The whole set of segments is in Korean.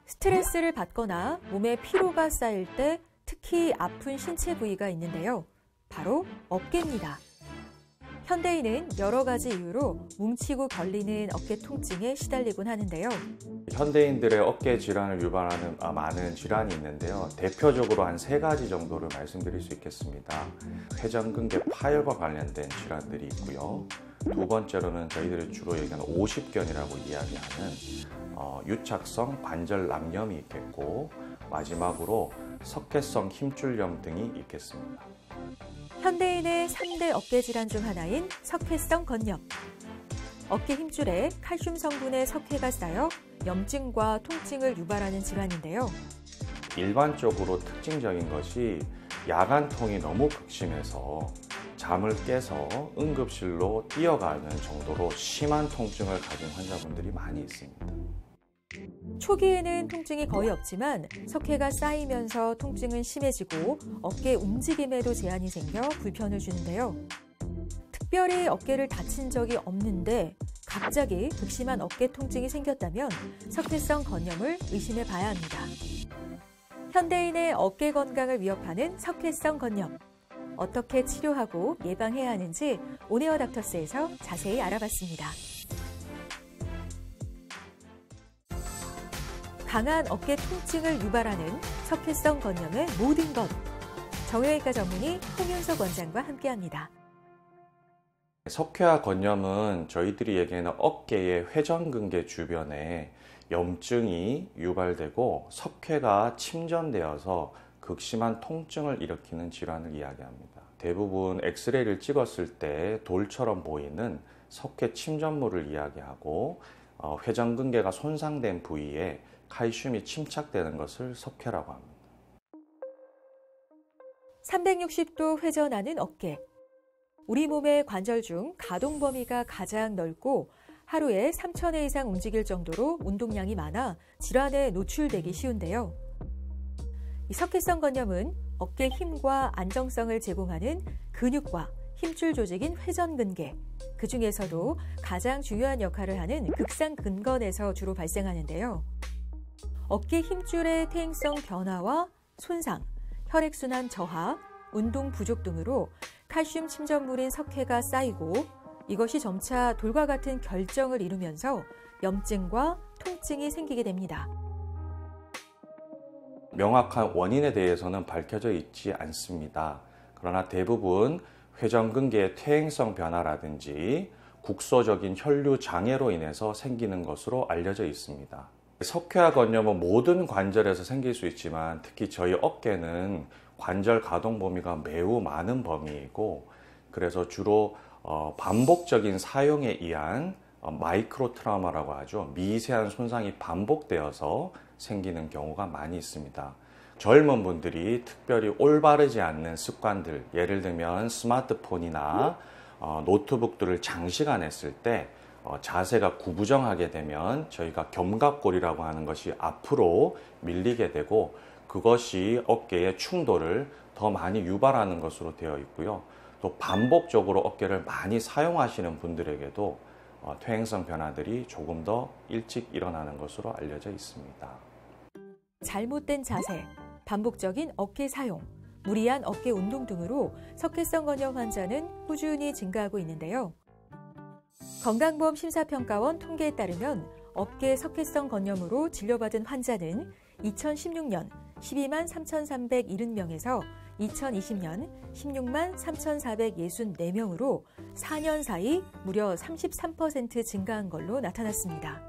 스트레스를 받거나 몸에 피로가 쌓일 때 특히 아픈 신체 부위가 있는데요. 바로 어깨입니다. 현대인은 여러 가지 이유로 뭉치고 결리는 어깨 통증에 시달리곤 하는데요. 현대인들의 어깨 질환을 유발하는 많은 질환이 있는데요. 대표적으로 한 3가지 정도를 말씀드릴 수 있겠습니다. 회전근개 파열과 관련된 질환들이 있고요. 두 번째로는 저희들이 주로 얘기하는 오십견이라고 이야기하는 유착성 관절 낭염이 있겠고, 마지막으로 석회성 힘줄염 등이 있겠습니다. 현대인의 3대 어깨 질환 중 하나인 석회성 건염. 어깨 힘줄에 칼슘 성분의 석회가 쌓여 염증과 통증을 유발하는 질환인데요. 일반적으로 특징적인 것이 야간통이 너무 극심해서 잠을 깨서 응급실로 뛰어가는 정도로 심한 통증을 가진 환자분들이 많이 있습니다. 초기에는 통증이 거의 없지만 석회가 쌓이면서 통증은 심해지고 어깨 움직임에도 제한이 생겨 불편을 주는데요. 특별히 어깨를 다친 적이 없는데 갑자기 극심한 어깨 통증이 생겼다면 석회성 건염을 의심해 봐야 합니다. 현대인의 어깨 건강을 위협하는 석회성 건염. 어떻게 치료하고 예방해야 하는지 온에어 닥터스에서 자세히 알아봤습니다. 강한 어깨 통증을 유발하는 석회성 건염의 모든 것. 정형외과 전문의 홍윤석 원장과 함께합니다. 석회화 건염은 저희들이 얘기하는 어깨의 회전근개 주변에 염증이 유발되고 석회가 침전되어서 극심한 통증을 일으키는 질환을 이야기합니다. 대부분 엑스레이를 찍었을 때 돌처럼 보이는 석회 침전물을 이야기하고, 회전근개가 손상된 부위에 칼슘이 침착되는 것을 석회라고 합니다. 360도 회전하는 어깨. 우리 몸의 관절 중 가동 범위가 가장 넓고 하루에 3,000회 이상 움직일 정도로 운동량이 많아 질환에 노출되기 쉬운데요. 이 석회성 건염은 어깨 힘과 안정성을 제공하는 근육과 힘줄 조직인 회전근개, 그 중에서도 가장 중요한 역할을 하는 극상근건에서 주로 발생하는데요. 어깨 힘줄의 퇴행성 변화와 손상, 혈액순환 저하, 운동 부족 등으로 칼슘 침전물인 석회가 쌓이고 이것이 점차 돌과 같은 결정을 이루면서 염증과 통증이 생기게 됩니다. 명확한 원인에 대해서는 밝혀져 있지 않습니다. 그러나 대부분 회전근개의 퇴행성 변화라든지 국소적인 혈류 장애로 인해서 생기는 것으로 알려져 있습니다. 석회화 건염은 모든 관절에서 생길 수 있지만 특히 저희 어깨는 관절 가동 범위가 매우 많은 범위이고, 그래서 주로 반복적인 사용에 의한 마이크로 트라우마라고 하죠. 미세한 손상이 반복되어서 생기는 경우가 많이 있습니다. 젊은 분들이 특별히 올바르지 않는 습관들, 예를 들면 스마트폰이나 노트북들을 장시간 했을 때 자세가 구부정하게 되면 저희가 견갑골이라고 하는 것이 앞으로 밀리게 되고, 그것이 어깨의 충돌을 더 많이 유발하는 것으로 되어 있고요. 또 반복적으로 어깨를 많이 사용하시는 분들에게도 퇴행성 변화들이 조금 더 일찍 일어나는 것으로 알려져 있습니다. 잘못된 자세, 반복적인 어깨 사용, 무리한 어깨 운동 등으로 석회성 건염 환자는 꾸준히 증가하고 있는데요. 건강보험 심사평가원 통계에 따르면 어깨 석회성 건염으로 진료받은 환자는 2016년 12만 3,370명에서 2020년 16만 3,464명으로 4년 사이 무려 33% 증가한 걸로 나타났습니다.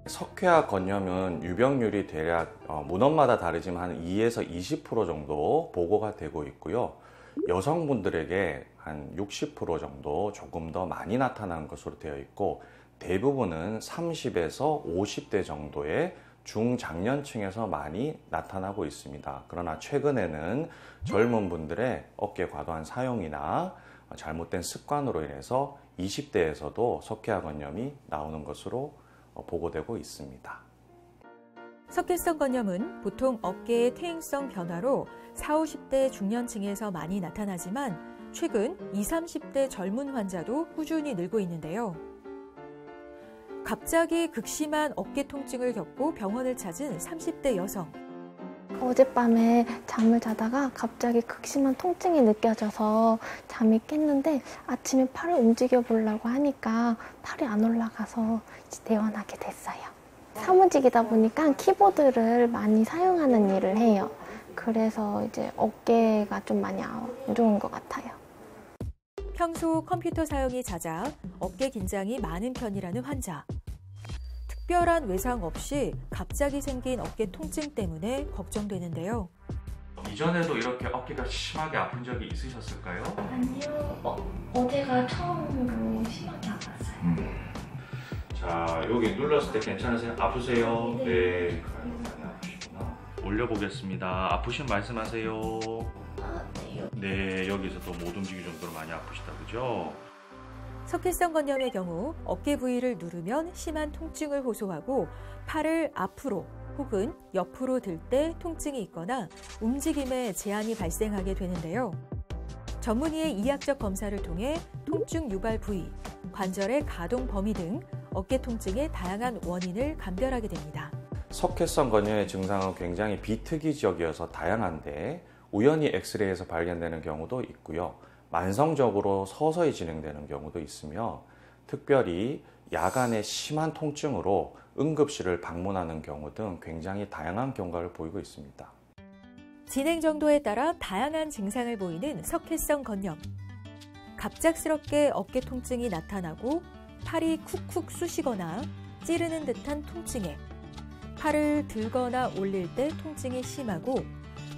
석회화 건염은 유병률이 대략 문헌마다 다르지만 한 2에서 20% 정도 보고가 되고 있고요. 여성분들에게 한 60% 정도 조금 더 많이 나타나는 것으로 되어 있고, 대부분은 30에서 50대 정도의 중장년층에서 많이 나타나고 있습니다. 그러나 최근에는 젊은 분들의 어깨 과도한 사용이나 잘못된 습관으로 인해서 20대에서도 석회화 건염이 나오는 것으로 보고되고 있습니다. 석회성 건염은 보통 어깨의 퇴행성 변화로 40, 50대 중년층에서 많이 나타나지만 최근 20, 30대 젊은 환자도 꾸준히 늘고 있는데요. 갑자기 극심한 어깨 통증을 겪고 병원을 찾은 30대 여성. 어젯밤에 잠을 자다가 갑자기 극심한 통증이 느껴져서 잠이 깼는데 아침에 팔을 움직여 보려고 하니까 팔이 안 올라가서 이제 내원하게 됐어요. 사무직이다 보니까 키보드를 많이 사용하는 일을 해요. 그래서 이제 어깨가 좀 많이 안 좋은 것 같아요. 평소 컴퓨터 사용이 잦아 어깨 긴장이 많은 편이라는 환자. 특별한 외상 없이 갑자기 생긴 어깨 통증 때문에 걱정되는데요. 이전에도 이렇게 어깨가 심하게 아픈 적이 있으셨을까요? 아니요. 어제가 처음으로 심하게 아팠어요. 자, 여기 눌렀을 때 괜찮으세요? 아프세요? 네. 많이 아프시구나. 올려보겠습니다. 아프신 말씀하세요. 네요. 네, 여기서도 못 움직일 정도로 많이 아프시다, 그죠? 석회성 건염의 경우 어깨 부위를 누르면 심한 통증을 호소하고 팔을 앞으로 혹은 옆으로 들 때 통증이 있거나 움직임에 제한이 발생하게 되는데요. 전문의의 이학적 검사를 통해 통증 유발 부위, 관절의 가동 범위 등 어깨 통증의 다양한 원인을 감별하게 됩니다. 석회성 건염의 증상은 굉장히 비특이적이어서 다양한데 우연히 엑스레이에서 발견되는 경우도 있고요. 만성적으로 서서히 진행되는 경우도 있으며 특별히 야간에 심한 통증으로 응급실을 방문하는 경우 등 굉장히 다양한 경과를 보이고 있습니다. 진행 정도에 따라 다양한 증상을 보이는 석회성 건염. 갑작스럽게 어깨 통증이 나타나고 팔이 쿡쿡 쑤시거나 찌르는 듯한 통증에 팔을 들거나 올릴 때 통증이 심하고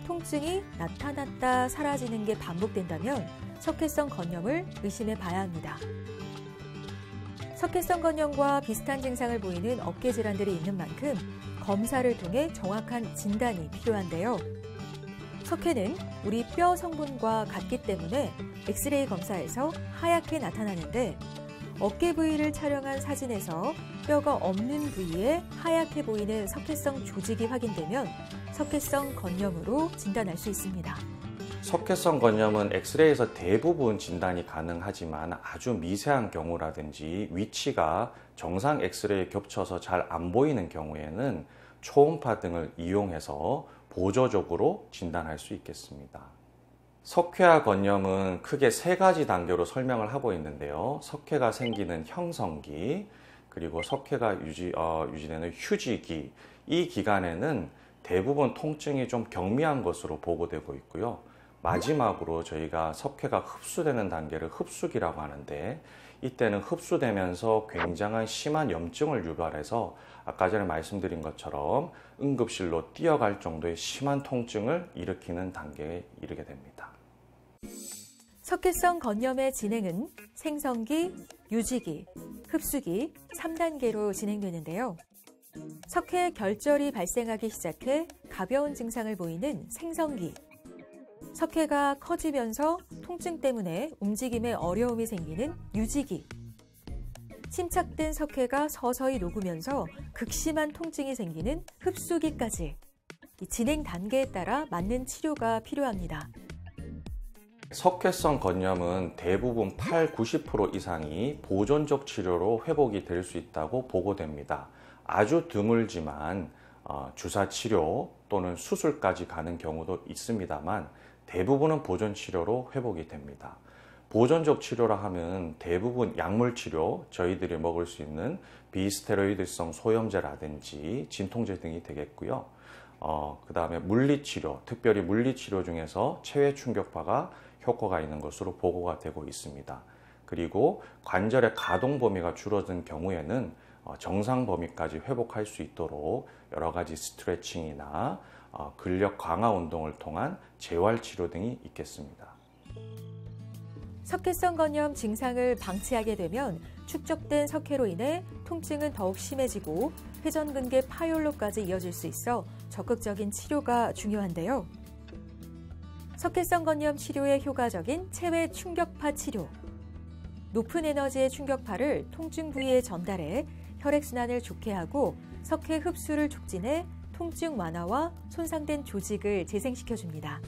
통증이 나타났다 사라지는 게 반복된다면 석회성 건염을 의심해 봐야 합니다. 석회성 건염과 비슷한 증상을 보이는 어깨 질환들이 있는 만큼 검사를 통해 정확한 진단이 필요한데요. 석회는 우리 뼈 성분과 같기 때문에 엑스레이 검사에서 하얗게 나타나는데 어깨 부위를 촬영한 사진에서 뼈가 없는 부위에 하얗게 보이는 석회성 조직이 확인되면 석회성 건염으로 진단할 수 있습니다. 석회성 건염은 엑스레이에서 대부분 진단이 가능하지만 아주 미세한 경우라든지 위치가 정상 엑스레이에 겹쳐서 잘 안 보이는 경우에는 초음파 등을 이용해서 보조적으로 진단할 수 있겠습니다. 석회화 건염은 크게 세 가지 단계로 설명을 하고 있는데요. 석회가 생기는 형성기, 그리고 석회가 유지되는 휴지기, 이 기간에는 대부분 통증이 좀 경미한 것으로 보고되고 있고요. 마지막으로 저희가 석회가 흡수되는 단계를 흡수기라고 하는데 이때는 흡수되면서 굉장한 심한 염증을 유발해서 아까 전에 말씀드린 것처럼 응급실로 뛰어갈 정도의 심한 통증을 일으키는 단계에 이르게 됩니다. 석회성 건염의 진행은 생성기, 유지기, 흡수기 3단계로 진행되는데요. 석회 결절이 발생하기 시작해 가벼운 증상을 보이는 생성기. 석회가 커지면서 통증 때문에 움직임에 어려움이 생기는 유지기. 침착된 석회가 서서히 녹으면서 극심한 통증이 생기는 흡수기까지. 진행 단계에 따라 맞는 치료가 필요합니다. 석회성 건염은 대부분 80~90% 이상이 보존적 치료로 회복이 될 수 있다고 보고됩니다. 아주 드물지만 주사 치료 또는 수술까지 가는 경우도 있습니다만 대부분은 보존 치료로 회복이 됩니다. 보존적 치료라 하면 대부분 약물 치료, 저희들이 먹을 수 있는 비스테로이드성 소염제라든지 진통제 등이 되겠고요. 그 다음에 물리치료, 특별히 물리치료 중에서 체외 충격파가 효과가 있는 것으로 보고가 되고 있습니다. 그리고 관절의 가동 범위가 줄어든 경우에는 정상 범위까지 회복할 수 있도록 여러 가지 스트레칭이나 근력 강화 운동을 통한 재활 치료 등이 있겠습니다. 석회성 건염 증상을 방치하게 되면 축적된 석회로 인해 통증은 더욱 심해지고 회전근개 파열로까지 이어질 수 있어 적극적인 치료가 중요한데요. 석회성 건염 치료에 효과적인 체외 충격파 치료. 높은 에너지의 충격파를 통증 부위에 전달해 혈액순환을 좋게 하고 석회 흡수를 촉진해 통증 완화와 손상된 조직을 재생시켜줍니다.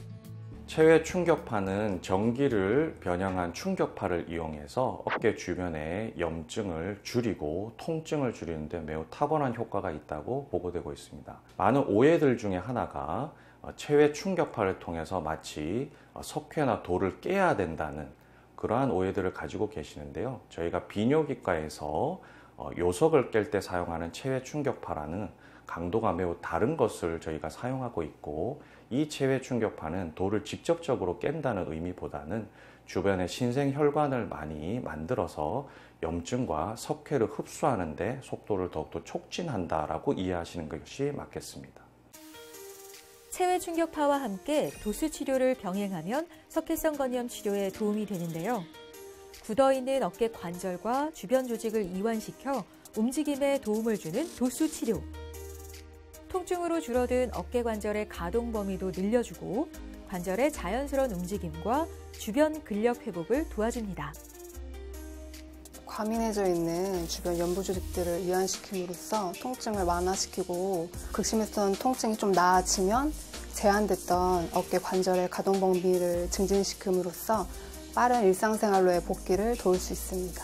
체외 충격파는 전기를 변형한 충격파를 이용해서 어깨 주변의 염증을 줄이고 통증을 줄이는 데 매우 탁월한 효과가 있다고 보고되고 있습니다. 많은 오해들 중에 하나가 체외 충격파를 통해서 마치 석회나 돌을 깨야 된다는 그러한 오해들을 가지고 계시는데요. 저희가 비뇨기과에서 요석을 깰 때 사용하는 체외 충격파라는 강도가 매우 다른 것을 저희가 사용하고 있고, 이 체외 충격파는 돌을 직접적으로 깬다는 의미보다는 주변의 신생혈관을 많이 만들어서 염증과 석회를 흡수하는 데 속도를 더욱더 촉진한다라고 이해하시는 것이 맞겠습니다. 체외 충격파와 함께 도수 치료를 병행하면 석회성 건염 치료에 도움이 되는데요. 굳어있는 어깨 관절과 주변 조직을 이완시켜 움직임에 도움을 주는 도수 치료. 통증으로 줄어든 어깨 관절의 가동 범위도 늘려주고 관절의 자연스러운 움직임과 주변 근력 회복을 도와줍니다. 과민해져 있는 주변 연부 조직들을 이완시킴으로써 통증을 완화시키고, 극심했던 통증이 좀 나아지면 제한됐던 어깨 관절의 가동 범위를 증진시킴으로써 빠른 일상생활로의 복귀를 도울 수 있습니다.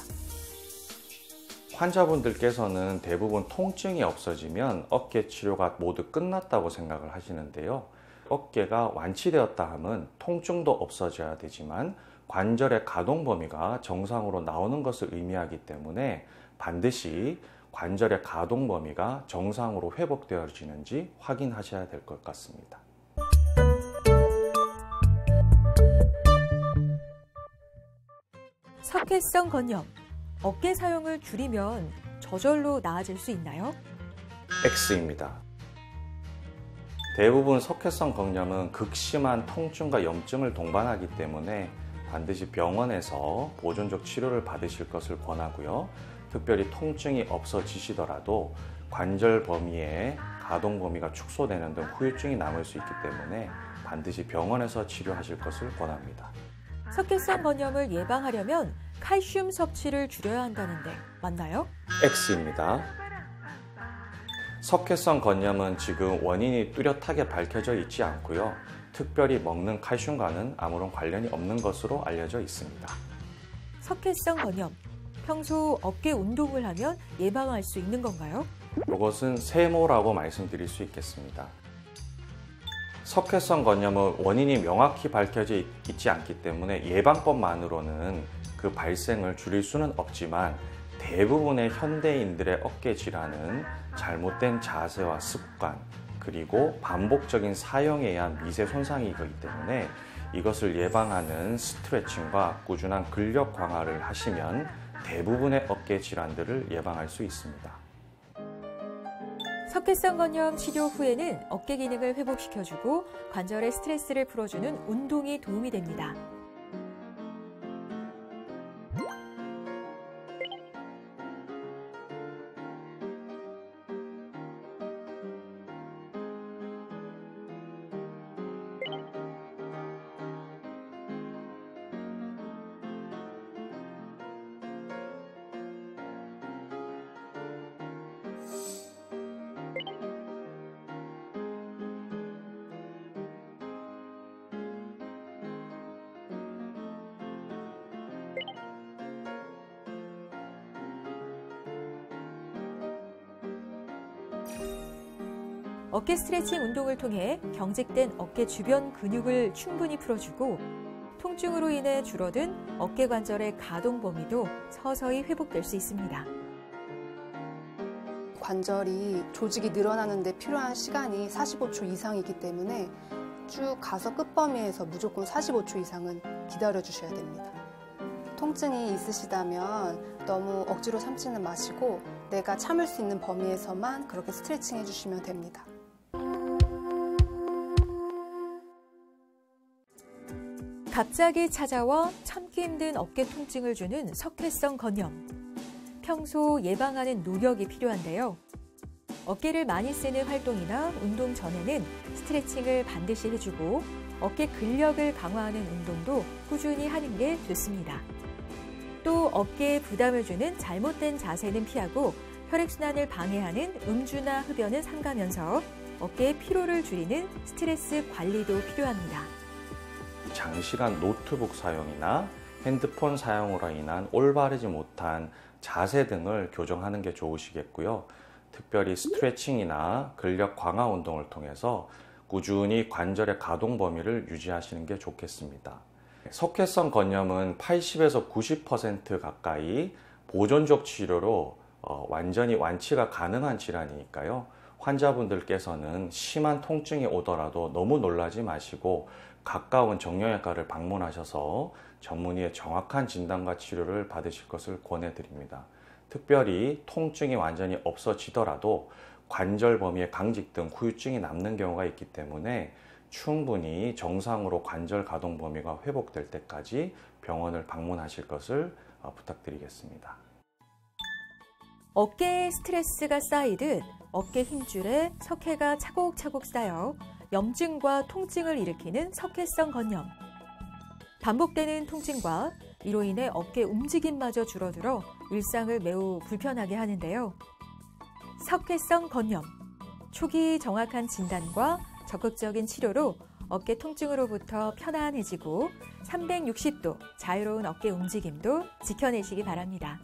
환자분들께서는 대부분 통증이 없어지면 어깨 치료가 모두 끝났다고 생각을 하시는데요. 어깨가 완치되었다 함은 통증도 없어져야 되지만 관절의 가동 범위가 정상으로 나오는 것을 의미하기 때문에 반드시 관절의 가동 범위가 정상으로 회복되어지는지 확인하셔야 될 것 같습니다. 석회성 건염, 어깨 사용을 줄이면 저절로 나아질 수 있나요? X입니다. 대부분 석회성 건염은 극심한 통증과 염증을 동반하기 때문에 반드시 병원에서 보존적 치료를 받으실 것을 권하고요. 특별히 통증이 없어지시더라도 관절 범위의 가동 범위가 축소되는 등 후유증이 남을 수 있기 때문에 반드시 병원에서 치료하실 것을 권합니다. 석회성 건염을 예방하려면 칼슘 섭취를 줄여야 한다는데 맞나요? X입니다. 석회성 건염은 지금 원인이 뚜렷하게 밝혀져 있지 않고요. 특별히 먹는 칼슘과는 아무런 관련이 없는 것으로 알려져 있습니다. 석회성 건염, 평소 어깨 운동을 하면 예방할 수 있는 건가요? 이것은 세모라고 말씀드릴 수 있겠습니다. 석회성 건염은 원인이 명확히 밝혀져 있지 않기 때문에 예방법만으로는 그 발생을 줄일 수는 없지만, 대부분의 현대인들의 어깨 질환은 잘못된 자세와 습관, 그리고 반복적인 사용에 의한 미세 손상이기 때문에 이것을 예방하는 스트레칭과 꾸준한 근력 강화를 하시면 대부분의 어깨 질환들을 예방할 수 있습니다. 석회성 건염 치료 후에는 어깨 기능을 회복시켜주고 관절의 스트레스를 풀어주는 운동이 도움이 됩니다. 어깨 스트레칭 운동을 통해 경직된 어깨 주변 근육을 충분히 풀어주고 통증으로 인해 줄어든 어깨 관절의 가동 범위도 서서히 회복될 수 있습니다. 관절이 조직이 늘어나는 데 필요한 시간이 45초 이상이기 때문에 쭉 가서 끝범위에서 무조건 45초 이상은 기다려 주셔야 됩니다. 통증이 있으시다면 너무 억지로 참지는 마시고 내가 참을 수 있는 범위에서만 그렇게 스트레칭 해주시면 됩니다. 갑자기 찾아와 참기 힘든 어깨 통증을 주는 석회성 건염. 평소 예방하는 노력이 필요한데요. 어깨를 많이 쓰는 활동이나 운동 전에는 스트레칭을 반드시 해주고 어깨 근력을 강화하는 운동도 꾸준히 하는 게 좋습니다. 또 어깨에 부담을 주는 잘못된 자세는 피하고 혈액순환을 방해하는 음주나 흡연은 삼가면서 어깨의 피로를 줄이는 스트레스 관리도 필요합니다. 장시간 노트북 사용이나 핸드폰 사용으로 인한 올바르지 못한 자세 등을 교정하는 게 좋으시겠고요. 특별히 스트레칭이나 근력 강화 운동을 통해서 꾸준히 관절의 가동 범위를 유지하시는 게 좋겠습니다. 석회성 건염은 80에서 90% 가까이 보존적 치료로 완전히 완치가 가능한 질환이니까요. 환자분들께서는 심한 통증이 오더라도 너무 놀라지 마시고 가까운 정형외과를 방문하셔서 전문의의 정확한 진단과 치료를 받으실 것을 권해드립니다. 특별히 통증이 완전히 없어지더라도 관절 범위의 강직 등 후유증이 남는 경우가 있기 때문에 충분히 정상으로 관절 가동 범위가 회복될 때까지 병원을 방문하실 것을 부탁드리겠습니다. 어깨에 스트레스가 쌓이듯 어깨 힘줄에 석회가 차곡차곡 쌓여 염증과 통증을 일으키는 석회성 건염. 반복되는 통증과 이로 인해 어깨 움직임마저 줄어들어 일상을 매우 불편하게 하는데요. 석회성 건염. 초기 정확한 진단과 적극적인 치료로 어깨 통증으로부터 편안해지고 360도 자유로운 어깨 움직임도 지켜내시기 바랍니다.